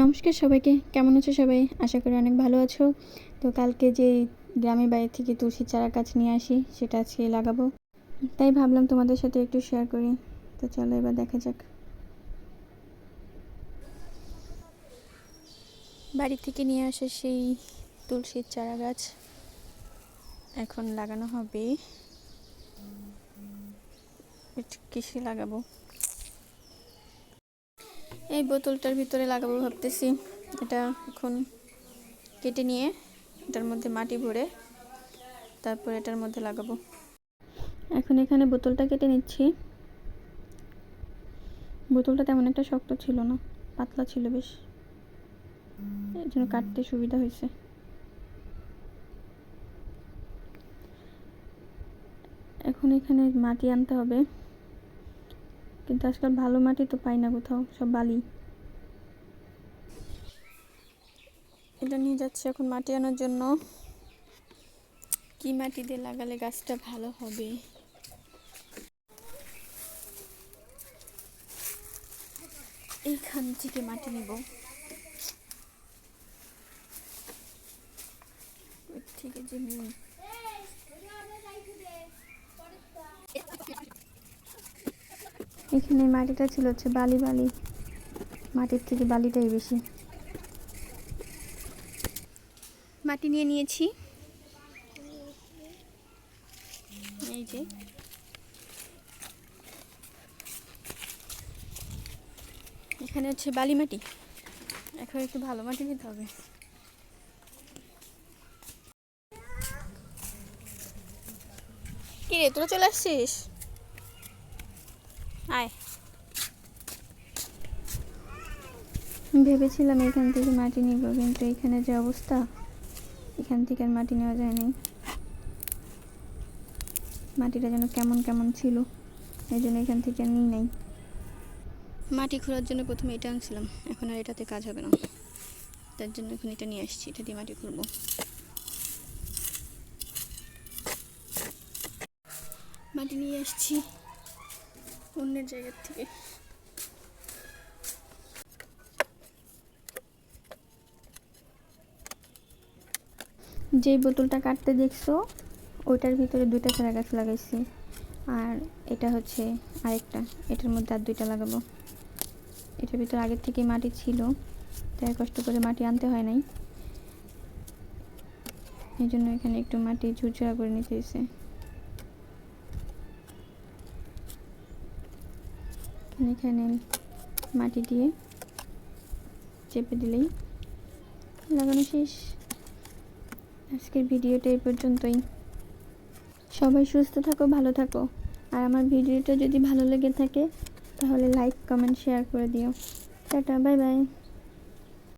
নমস্কার সবাইকে, কেমন আছো সবাই? আশা করি অনেক ভালো আছো। তো কালকে যে গ্রামের বাড়ি থেকে তুলসী চারা গাছ নিয়ে আসি সেটা আজকে লাগাবো, তাই ভাবলাম তোমাদের সাথে একটু শেয়ার করি। তো চলো এবার দেখা যাক। বাড়ি থেকে নিয়ে আসা সেই তুলসীর চারা গাছ এখন লাগানো হবে। কিসে লাগাবো? এই বোতলটার ভিতরে লাগাবো ভাবতেছি। এটা এখন কেটে নিয়ে এটার মধ্যে মাটি ভরে তারপর এটার মধ্যে লাগাবো। এখন এখানে বোতলটা কেটে নিচ্ছি। বোতলটা তেমন একটা শক্ত ছিল না, পাতলা ছিল বেশ, এর জন্য কাটতে সুবিধা হয়েছে। এখন এখানে মাটি আনতে হবে, কিন্তু আজকাল ভালো মাটি তো পাই না কোথাও, সব বালি। এটা নিয়ে যাচ্ছে এখন মাটি আনার জন্য। কি মাটি দিয়ে লাগালে গাছটা ভালো হবে? এইখান থেকে মাটি নেব, থেকে যে নিই। এখানে মাটিটা ছিল হচ্ছে বালি বালি, মাটির থেকে বালিটাই বেশি। মাটি নিয়ে নিয়েছি, এই যে এখানে হচ্ছে বালি মাটি। এখন একটু ভালো মাটি নিতে হবে। কি রে, তোরা চলে আসছিস? আয়। ভেবেছিলাম এখান থেকে মাটি নিব, কিন্তু এখানে যে অবস্থা, এখান থেকে আর মাটি নেওয়া যায়নি। মাটিটা যেন কেমন কেমন ছিল, এই জন্য এখান থেকে আর নিই নাই। মাটি খোঁড়ার জন্য প্রথমে এটা আনছিলাম, এখন আর এটাতে কাজ হবে না, তার জন্য এখন এটা নিয়ে আসছি। এটা দিয়ে মাটি খুঁড়বো। মাটি নিয়ে আসছি অন্যের জায়গার থেকে। যে বোতলটা কাটতে দেখছো ওইটার ভিতরে 2টা চারা গাছ লাগাইছি, আর এটা হচ্ছে আরেকটা, এটার মধ্যে আর 2টা লাগাবো। এটার ভিতরে আগের থেকে মাটি ছিল, তাই কষ্ট করে মাটি আনতে হয় নাই, এই জন্য এখানে একটু মাটি ঝুরঝুরা করে নিতে হয়েছে। এখানে মাটি দিয়ে চেপে দিলেই লাগানো শেষ। আজকের ভিডিওটা এই পর্যন্তই। সবাই সুস্থ থাকো, ভালো থাকো। আর আমার ভিডিওটা যদি ভালো লেগে থাকে তাহলে লাইক, কমেন্ট, শেয়ার করে দিও। Tata, bye bye.